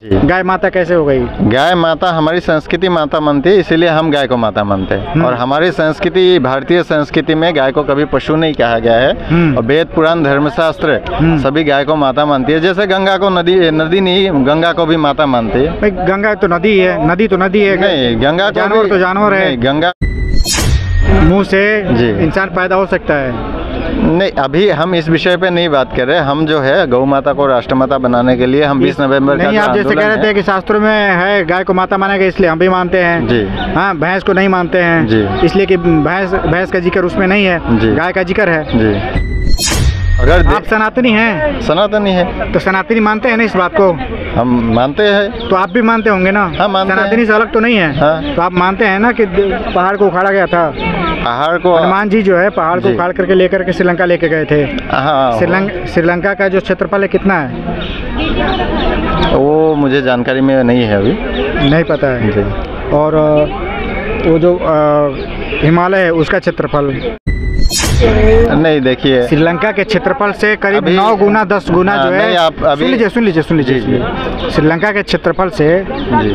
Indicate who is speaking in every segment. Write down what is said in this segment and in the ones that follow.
Speaker 1: गाय माता कैसे हो गई?
Speaker 2: गाय माता हमारी संस्कृति माता मानती है, इसीलिए हम गाय को माता मानते हैं। और हमारी संस्कृति, भारतीय संस्कृति में गाय को कभी पशु नहीं कहा गया है। और वेद पुराण धर्मशास्त्र सभी गाय को माता मानती है। जैसे गंगा को नदी नहीं, गंगा को भी माता मानती है।
Speaker 1: गंगा तो नदी है, नदी तो नदी है।
Speaker 2: नहीं, गंगा
Speaker 1: जानवर तो जानवर है।
Speaker 2: गंगा
Speaker 1: मुँह से इंसान पैदा हो सकता है?
Speaker 2: नहीं, अभी हम इस विषय पे नहीं बात कर रहे। हम जो है गौ माता को राष्ट्रमाता बनाने के लिए हम 20 नवंबर का
Speaker 1: नहीं, आप जैसे कह रहे थे कि शास्त्रों में है गाय को माता मानेगा, इसलिए हम भी मानते हैं
Speaker 2: जी।
Speaker 1: हाँ, भैंस को नहीं मानते हैं
Speaker 2: जी,
Speaker 1: इसलिए कि भैंस का जिक्र उसमें नहीं है, गाय का जिक्र है
Speaker 2: जी। अगर
Speaker 1: आप सनातनी हैं?
Speaker 2: सनातनी है
Speaker 1: तो सनातनी मानते हैं ना इस बात को?
Speaker 2: हम मानते हैं।
Speaker 1: तो आप भी मानते होंगे ना?
Speaker 2: हाँ, मानते हैं।
Speaker 1: सनातनी से अलग तो नहीं है।
Speaker 2: हाँ।
Speaker 1: तो आप मानते हैं ना कि पहाड़ को उखाड़ा गया था?
Speaker 2: पहाड़ को
Speaker 1: हनुमान जी जो है पहाड़ को उखाड़ करके लेकर के श्रीलंका लेके गए थे।
Speaker 2: हाँ।
Speaker 1: श्रीलंका का जो क्षेत्रफल है कितना है?
Speaker 2: वो मुझे जानकारी में नहीं है, अभी
Speaker 1: नहीं पता है
Speaker 2: जी।
Speaker 1: और वो जो हिमालय है उसका क्षेत्रफल?
Speaker 2: नहीं, देखिए
Speaker 1: श्रीलंका के क्षेत्रफल से करीब 9 गुना 10 गुना जो है।
Speaker 2: आप अभी
Speaker 1: सुन लीजिए। श्रीलंका के क्षेत्रफल से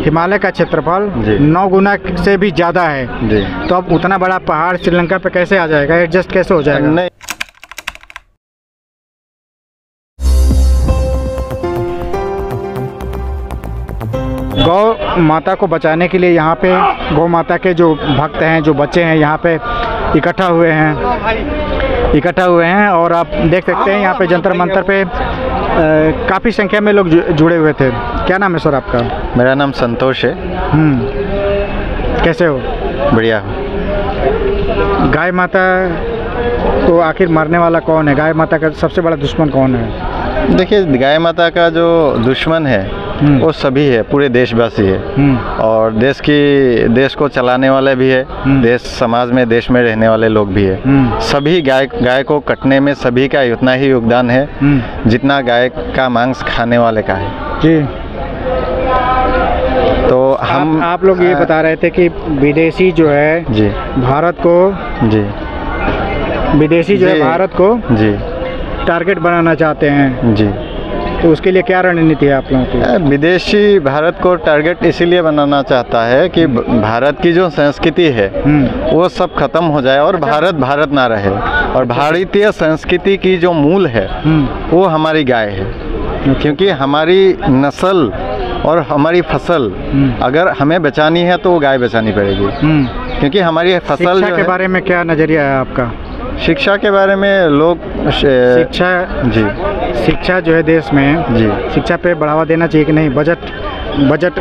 Speaker 1: हिमालय का क्षेत्रफल 9 गुना से भी ज़्यादा है जी। तो अब उतना बड़ा पहाड़ श्रीलंका पे कैसे आ जाएगा? एडजस्ट कैसे हो जाएगा?
Speaker 2: नहीं,
Speaker 1: गौ माता को बचाने के लिए यहाँ पे गौ माता के जो भक्त हैं, जो बच्चे हैं, यहाँ पे इकट्ठा हुए हैं और आप देख सकते हैं यहाँ पे जंतर मंतर पे काफ़ी संख्या में लोग जुड़े हुए थे। क्या नाम है सर आपका?
Speaker 2: मेरा नाम संतोष है।
Speaker 1: कैसे हो?
Speaker 2: बढ़िया हो।
Speaker 1: गाय माता को आखिर मारने वाला कौन है? गाय माता का सबसे बड़ा दुश्मन कौन है?
Speaker 2: देखिए, गाय माता का जो दुश्मन है वो सभी है, पूरे देशवासी है। और देश को चलाने वाले भी है, देश समाज में, देश में रहने वाले लोग भी है। सभी गाय को कटने में सभी का उतना ही योगदान है जितना गाय का मांस खाने वाले का है
Speaker 1: जी।
Speaker 2: तो हम
Speaker 1: आप लोग ये बता रहे थे कि विदेशी जो है
Speaker 2: जी
Speaker 1: भारत को
Speaker 2: जी
Speaker 1: विदेशी जो है भारत को
Speaker 2: जी
Speaker 1: टारगेट बनाना चाहते हैं
Speaker 2: जी।
Speaker 1: तो उसके लिए क्या रणनीति है आप लोगों की?
Speaker 2: विदेशी भारत को टारगेट इसीलिए बनाना चाहता है कि भारत की जो संस्कृति है वो सब खत्म हो जाए और भारत ना रहे। और भारतीय संस्कृति की जो मूल है वो हमारी गाय है, क्योंकि हमारी नस्ल और हमारी फसल अगर हमें बचानी है तो वो गाय बचानी पड़ेगी। क्योंकि हमारी फसल
Speaker 1: शिक्षा के बारे में क्या नज़रिया है आपका?
Speaker 2: शिक्षा के बारे में लोग
Speaker 1: शिक्षा जो है देश में जी, शिक्षा पे बढ़ावा देना चाहिए कि नहीं? बजट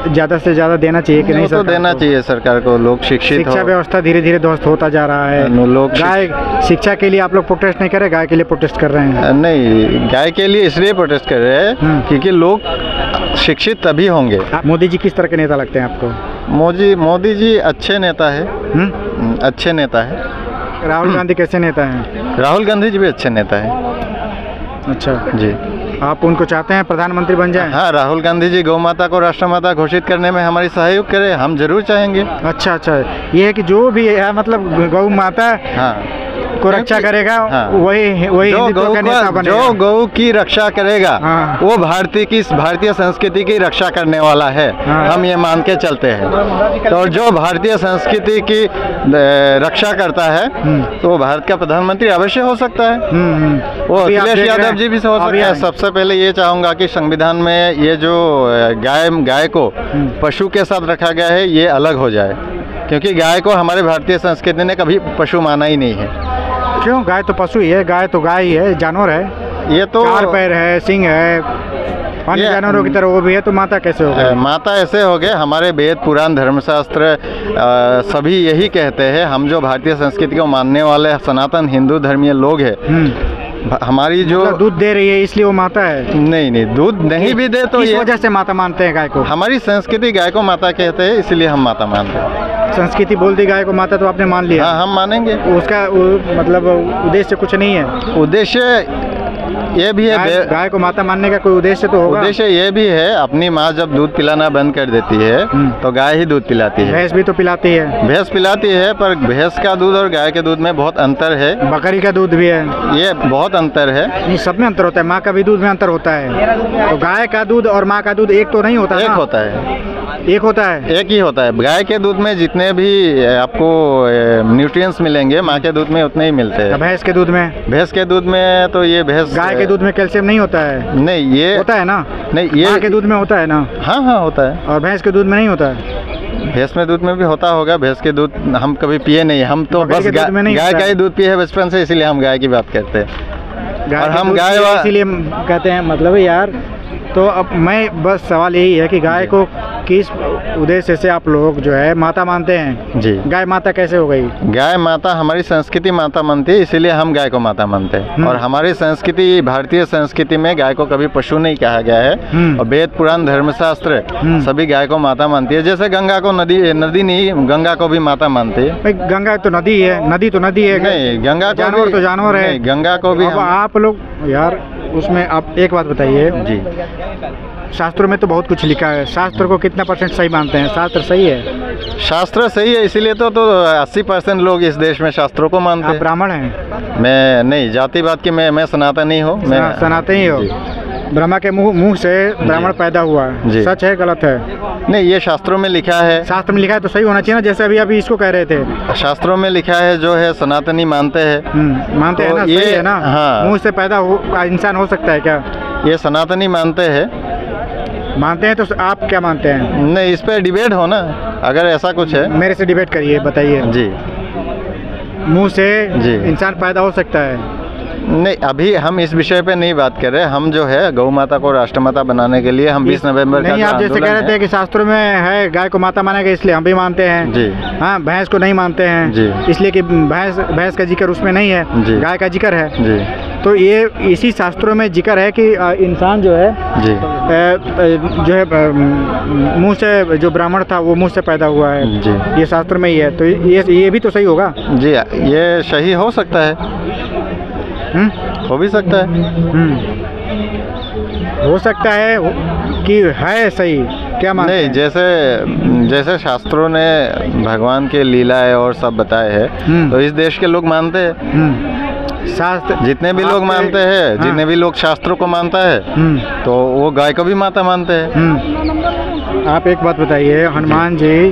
Speaker 1: ज़्यादा से ज़्यादा देना चाहिए कि नहीं?
Speaker 2: तो देना चाहिए सरकार को। लोग शिक्षा
Speaker 1: व्यवस्था धीरे धीरे ध्वस्त होता जा रहा है।
Speaker 2: लोग
Speaker 1: गाय शिक्षा के लिए आप लोग प्रोटेस्ट नहीं कर रहे, गाय के लिए प्रोटेस्ट कर रहे हैं?
Speaker 2: नहीं, गाय के लिए इसलिए प्रोटेस्ट कर रहे हैं क्योंकि लोग शिक्षित तभी होंगे।
Speaker 1: मोदी जी किस तरह के नेता लगते हैं आपको?
Speaker 2: मोदी जी अच्छे नेता है। अच्छे नेता है।
Speaker 1: राहुल गांधी कैसे नेता हैं?
Speaker 2: राहुल गांधी जी भी अच्छे नेता है। अच्छा जी।
Speaker 1: आप उनको चाहते हैं प्रधानमंत्री बन जाएं?
Speaker 2: हाँ, राहुल गांधी जी गौ माता को राष्ट्रमाता घोषित करने में हमारी सहयोग करें, हम जरूर चाहेंगे।
Speaker 1: अच्छा, ये है कि जो भी है मतलब गौ माता को रक्षा करेगा वही
Speaker 2: जो गौ की रक्षा करेगा वो भारतीय संस्कृति की रक्षा करने वाला है। हम ये मान के चलते हैं। तो जो भारतीय संस्कृति की रक्षा करता है तो भारत का प्रधानमंत्री अवश्य हो सकता है। वो अखिलेश यादव जी भी हो सकता है। सबसे पहले ये चाहूँगा कि संविधान में ये जो गाय को पशु के साथ रखा गया है ये अलग हो जाए, क्योंकि गाय को हमारे भारतीय संस्कृति ने कभी पशु माना ही नहीं है।
Speaker 1: क्यों? गाय तो पशु ही है, गाय तो गाय ही है, जानवर है।
Speaker 2: ये तो
Speaker 1: 4 पैर है, सिंग है, अन्य जानवरों की तरह वो भी है, तो माता कैसे हो गई?
Speaker 2: माता ऐसे हो गए, हमारे वेद पुराण धर्मशास्त्र सभी यही कहते हैं। हम जो भारतीय संस्कृति को मानने वाले सनातन हिंदू धर्मीय लोग हैं, हमारी जो
Speaker 1: दूध दे रही है इसलिए वो माता है?
Speaker 2: नहीं, दूध नहीं भी दे तो
Speaker 1: इस वजह से माता मानते हैं गाय को?
Speaker 2: हमारी संस्कृति गाय को माता कहते हैं, इसलिए हम माता मानते हैं।
Speaker 1: संस्कृति बोलती गाय को माता, तो आपने मान लिया?
Speaker 2: हाँ, हम मानेंगे।
Speaker 1: उसका मतलब उद्देश्य कुछ नहीं है?
Speaker 2: उद्देश्य ये भी है,
Speaker 1: गाय को माता मानने का कोई उद्देश्य तो होगा।
Speaker 2: उद्देश्य ये भी है, अपनी माँ जब दूध पिलाना बंद कर देती है तो गाय ही दूध पिलाती है।
Speaker 1: भैंस भी तो पिलाती है।
Speaker 2: भैंस पिलाती है, पर भैंस का दूध और गाय के दूध में बहुत अंतर है।
Speaker 1: बकरी का दूध भी है,
Speaker 2: ये बहुत अंतर है।
Speaker 1: नहीं, सब में अंतर होता है। माँ का भी दूध में अंतर होता है। तो गाय का दूध और माँ का दूध एक तो नहीं होता।
Speaker 2: एक होता है,
Speaker 1: एक होता है,
Speaker 2: एक ही होता है। गाय के दूध में जितने भी आपको न्यूट्रिएंट्स मिलेंगे, माँ के दूध में उतने ही मिलते हैं।
Speaker 1: भैंस के दूध में,
Speaker 2: भैंस के दूध में तो ये भैंस,
Speaker 1: गाय के दूध में कैल्शियम नहीं होता है।
Speaker 2: नहीं, ये
Speaker 1: होता है ना।
Speaker 2: नहीं, ये
Speaker 1: माँ के दूध में होता है ना।
Speaker 2: हाँ हाँ होता है।
Speaker 1: और भैंस के दूध में नहीं होता है।
Speaker 2: भैंस में दूध में भी होता होगा। भैंस के दूध हम कभी पिए नहीं, हम तो बस गाय का ही दूध पिए है बचपन से, इसीलिए हम गाय की बात करते हैं। और हम गाय
Speaker 1: इसीलिए कहते हैं, मतलब यार। तो अब मैं बस सवाल यही है कि गाय को किस उद्देश्य से आप लोग जो है माता मानते हैं?
Speaker 2: जी,
Speaker 1: गाय माता कैसे हो गई? गाय
Speaker 2: माता हमारी संस्कृति माता मानती है, इसीलिए हम गाय को माता मानते हैं। और हमारी संस्कृति, भारतीय संस्कृति में गाय को कभी पशु नहीं कहा गया है। और वेद पुराण धर्मशास्त्र सभी गाय को माता मानती है। जैसे गंगा को नदी नहीं, गंगा को भी माता मानती है।
Speaker 1: गंगा तो नदी है, नदी तो नदी है।
Speaker 2: नहीं, गंगा को
Speaker 1: जानवर तो जानवर है।
Speaker 2: गंगा को भी
Speaker 1: आप लोग यार उसमें आप एक बात बताइए
Speaker 2: जी।
Speaker 1: शास्त्रों में तो बहुत कुछ लिखा है, शास्त्र को कितना % सही मानते हैं? शास्त्र सही है?
Speaker 2: शास्त्र सही है, इसीलिए तो 80% लोग इस देश में शास्त्रों को मानते हैं।
Speaker 1: आप ब्राह्मण हैं?
Speaker 2: मैं नहीं, जातिवाद की मैं सनातनी हूँ। मैं
Speaker 1: सनातनी हो। ब्रह्मा के मुंह से ब्राह्मण पैदा हुआ है, सच है गलत है?
Speaker 2: नहीं, ये शास्त्रों में लिखा है।
Speaker 1: शास्त्र में लिखा है तो सही होना चाहिए ना, जैसे अभी इसको कह रहे थे।
Speaker 2: शास्त्रों में लिखा है, जो है सनातनी मानते हैं।
Speaker 1: मानते हैं ना, सही है ना?
Speaker 2: हाँ।
Speaker 1: मुंह से पैदा इंसान हो सकता है क्या?
Speaker 2: ये सनातनी मानते हैं।
Speaker 1: मानते हैं तो आप क्या मानते हैं?
Speaker 2: नहीं, इस पे डिबेट हो ना, अगर ऐसा कुछ है।
Speaker 1: मेरे से डिबेट करिए, बताइए
Speaker 2: जी।
Speaker 1: मुंह से इंसान पैदा हो सकता है?
Speaker 2: नहीं, अभी हम इस विषय पे नहीं बात कर रहे। हम जो है गौ माता को राष्ट्रमाता बनाने के लिए हम 20 नवंबर का,
Speaker 1: नहीं, आप जैसे कह रहे थे कि शास्त्रों में है गाय को माता मानेगा, इसलिए हम भी मानते हैं
Speaker 2: जी।
Speaker 1: हाँ, भैंस को नहीं मानते हैं
Speaker 2: जी, इसलिए
Speaker 1: कि भैंस का जिक्र उसमें नहीं है, गाय का जिक्र है
Speaker 2: जी।
Speaker 1: तो ये इसी शास्त्रों में जिक्र है कि इंसान जो है
Speaker 2: जी,
Speaker 1: जो है मुंह से, जो ब्राह्मण था वो मुंह से पैदा हुआ है जी। ये शास्त्र में ही है, तो ये भी तो सही होगा
Speaker 2: जी। ये सही हो सकता है, हो भी सकता है।
Speaker 1: हो सकता है कि है सही, क्या मानते हैं?
Speaker 2: नहीं, जैसे शास्त्रों ने भगवान के लीलाएं और सब बताए हैं, तो इस देश के लोग मानते हैं।
Speaker 1: शास्त्र
Speaker 2: जितने भी लोग मानते हैं, हाँ। जितने भी लोग शास्त्रों को मानता है, तो वो गाय को भी माता मानते हैं।
Speaker 1: आप एक बात बताइए, हनुमान जी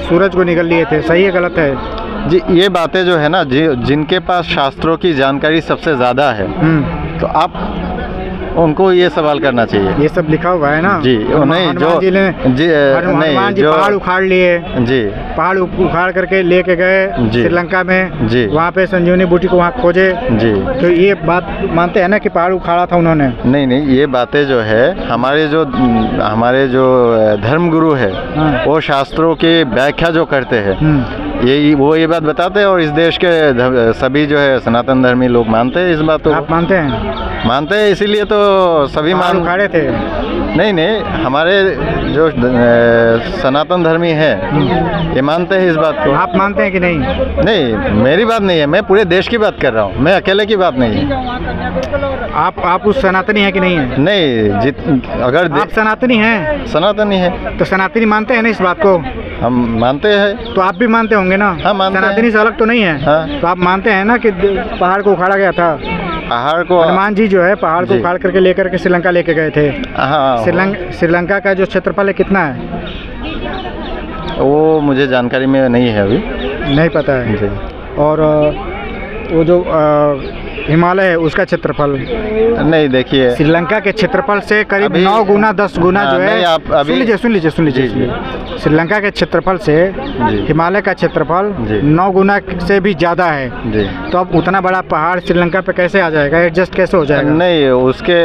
Speaker 1: सूरज को निगल लिए थे, सही है गलत है?
Speaker 2: जी, ये बातें जो है ना, जिनके पास शास्त्रों की जानकारी सबसे ज़्यादा है, तो आप उनको ये सवाल करना चाहिए।
Speaker 1: ये सब लिखा हुआ है ना
Speaker 2: जी। नहीं,
Speaker 1: हनुमान जी पहाड़ उखाड़ लिए
Speaker 2: जी,
Speaker 1: पहाड़ उखाड़ करके लेके गए श्रीलंका में जी। वहाँ पे संजीवनी बूटी को वहाँ खोजे जी। तो ये बात मानते हैं ना कि पहाड़ उखाड़ा था उन्होंने?
Speaker 2: नहीं, ये बातें जो है हमारे जो धर्म गुरु है, वो शास्त्रों की व्याख्या जो करते हैं, ये बात बताते हैं। और इस देश के सभी जो है सनातन धर्मी लोग मानते हैं इस बात को।
Speaker 1: आप मानते हैं?
Speaker 2: मानते हैं, इसीलिए तो सभी
Speaker 1: उखाड़े थे।
Speaker 2: नहीं, हमारे जो सनातन धर्मी है ये मानते हैं इस बात को।
Speaker 1: आप मानते हैं कि नहीं?
Speaker 2: नहीं, मेरी बात नहीं है, मैं पूरे देश की बात कर रहा हूँ, मैं अकेले की बात नहीं है।
Speaker 1: आप उस सनातनी है कि नहीं है?
Speaker 2: नहीं, अगर
Speaker 1: आप सनातनी हैं?
Speaker 2: सनातनी है
Speaker 1: तो सनातनी मानते हैं ना इस बात को?
Speaker 2: हम मानते हैं।
Speaker 1: तो आप भी मानते होंगे ना?
Speaker 2: हाँ, मानते हैं।
Speaker 1: सनातनी से अलग तो नहीं है? हाँ। तो आप मानते हैं ना कि पहाड़ को उखाड़ा गया था?
Speaker 2: पहाड़ को
Speaker 1: हनुमान जी जो है पहाड़ को उखाड़ करके लेकर के श्रीलंका लेके गए थे।
Speaker 2: हाँ।
Speaker 1: श्रीलंका का जो क्षेत्रफल है कितना है?
Speaker 2: वो मुझे जानकारी में नहीं है, अभी
Speaker 1: नहीं पता है जी। और वो जो हिमालय है उसका क्षेत्रफल? नहीं, देखिए श्रीलंका के क्षेत्रफल से करीब 9 गुना 10 गुना जो है। सुन लीजिए। श्रीलंका के क्षेत्रफल से हिमालय का क्षेत्रफल 9 गुना से भी ज़्यादा है। तो अब उतना बड़ा पहाड़ श्रीलंका पे कैसे आ जाएगा? एडजस्ट कैसे हो जाएगा?
Speaker 2: नहीं,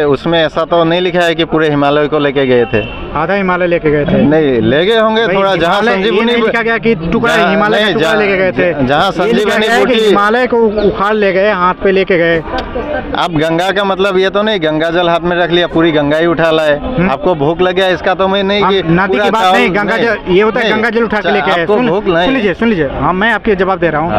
Speaker 2: उसमें ऐसा तो नहीं लिखा है कि पूरे हिमालय को लेके गए थे।
Speaker 1: आधा हिमालय लेके गए थे?
Speaker 2: नहीं, ले गए होंगे थोड़ा। जहाँ संजीवनी
Speaker 1: लिखा गया कि टुकड़ा हिमालय का टुकड़ा लेके गए थे।
Speaker 2: जहाँ संजीवनी बूटी
Speaker 1: हिमालय को उखाड़ ले गए, हाथ पे लेके गए।
Speaker 2: आप गंगा का मतलब ये तो नहीं गंगा जल हाथ में रख लिया, पूरी गंगा ही उठा लाए। आपको भूख लग गया, इसका तो मैं नहीं कि
Speaker 1: नदी की बात नहीं, गंगा जल ये होता है, गंगा जल उठा के लेके आए। सुन लीजिए, हाँ, मैं आपके जवाब दे रहा हूँ।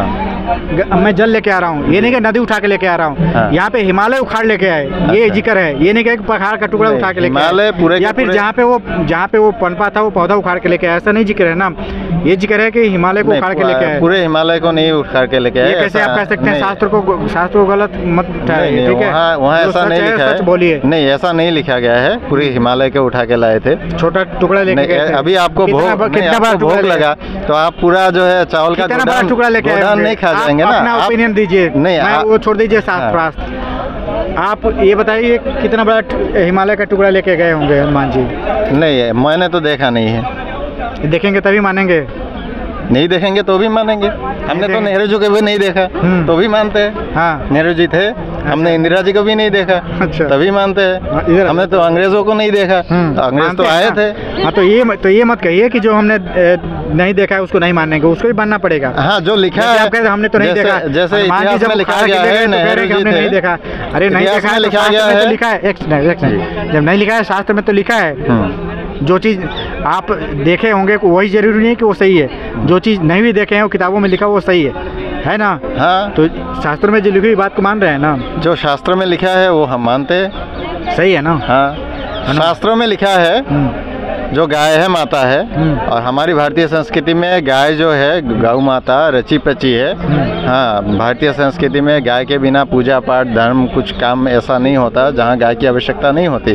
Speaker 1: मैं जल लेके आ रहा हूँ, ये नहीं कि नदी उठा के लेके आ रहा हूँ।
Speaker 2: हाँ।
Speaker 1: यहाँ पे हिमालय उखाड़ लेके आए, ये जिक्र है। ये नहीं कि पहाड़ का टुकड़ा उठा के लेके
Speaker 2: हिमालय पूरे
Speaker 1: या फिर जहाँ पे वो पनपा था वो पौधा उखाड़ के लेके आया, ऐसा नहीं जिक्र है ना। ये जिक्र है कि हिमालय को उखाड़ के लेके आए।
Speaker 2: पूरे हिमालय को नहीं उखाड़ के लेके आए।
Speaker 1: कैसे आप कह सकते हैं? शास्त्र को गलत मत ठहराइए, ठीक है?
Speaker 2: वहाँ ऐसा नहीं लिखा है,
Speaker 1: बोलिए।
Speaker 2: नहीं ऐसा नहीं लिखा गया है। पूरे हिमालय के उठा के लाए थे,
Speaker 1: छोटा टुकड़ा लेके गए थे।
Speaker 2: अभी आपको भोग लगा तो आप पूरा जो है चावल का
Speaker 1: टुकड़ा लेके
Speaker 2: नहीं खा जाएंगे ना।
Speaker 1: अपना ओपिनियन दीजिए, नहीं वो छोड़ दीजिए शास्त्र। आप ये बताइए कितना बड़ा हिमालय का टुकड़ा लेके गए होंगे हनुमान जी?
Speaker 2: नहीं, मैंने तो देखा नहीं है।
Speaker 1: देखेंगे तभी मानेंगे,
Speaker 2: नहीं देखेंगे तो भी मानेंगे। हमने तो नेहरू जी को भी नहीं देखा तो भी मानते हैं।
Speaker 1: हाँ,
Speaker 2: नेहरू जी थे। हमने इंदिरा जी को भी नहीं देखा, अच्छा, तभी मानते हैं। हमने तो अंग्रेजों को नहीं देखा, अंग्रेज तो आए थे।
Speaker 1: हाँ, तो ये मत कहिए कि जो हमने नहीं देखा है उसको नहीं मानेंगे, उसको भी मानना पड़ेगा।
Speaker 2: हाँ, जो लिखा है
Speaker 1: आप कहते हमने तो नहीं देखा,
Speaker 2: जैसे इतिहास में लिखा गया है नेहरू जी
Speaker 1: हमने नहीं देखा। अरे नहीं देखा,
Speaker 2: लिखा गया है,
Speaker 1: लिखा है। जब नहीं लिखा है शास्त्र में तो लिखा है। जो चीज़ आप देखे होंगे वही जरूरी नहीं कि वो सही है, जो चीज़ नहीं भी देखे हैं वो किताबों में लिखा वो सही है ना।
Speaker 2: हाँ,
Speaker 1: तो शास्त्र में जो लिखी हुई बात को मान रहे हैं ना।
Speaker 2: जो शास्त्र में लिखा है वो हम मानते हैं,
Speaker 1: सही है ना।
Speaker 2: हाँ, शास्त्रों में लिखा है जो गाय है माता है, और हमारी भारतीय संस्कृति में गाय जो है गौ माता रची पची है। हाँ, भारतीय संस्कृति में गाय के बिना पूजा पाठ धर्म कुछ काम ऐसा नहीं होता जहाँ गाय की आवश्यकता नहीं होती।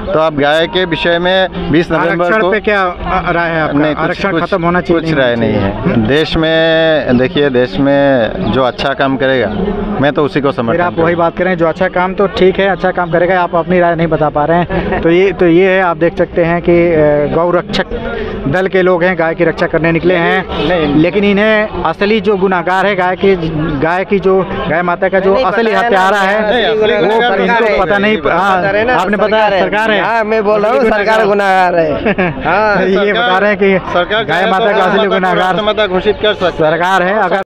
Speaker 2: तो आप गाय के विषय में 20 नवंबर को
Speaker 1: पे क्या राय है आपका?
Speaker 2: नहीं,
Speaker 1: आरक्षण खत्म होना चाहिए?
Speaker 2: कुछ राय नहीं है। देश में देखिए, देश में जो अच्छा काम करेगा मैं तो उसी को समर्थन।
Speaker 1: आप वही बात करें, जो अच्छा काम तो ठीक है, अच्छा काम करेगा। आप अपनी राय नहीं बता पा रहे हैं। तो ये है, आप देख सकते हैं कि गौ रक्षक दल के लोग हैं, गाय की रक्षा करने निकले हैं। लेकिन इन्हें असली जो गुनाहगार है गाय की जो गाय माता का जो असली हत्यारा है वो इनको पता नहीं। आपने बताया सरकार है,
Speaker 3: मैं बोल रहा हूँ सरकार गुनाहगार है।
Speaker 1: ये बता रहे हैं कि गाय माता का असली गुनाहगार
Speaker 2: घोषित कर सकती
Speaker 1: सरकार है। अगर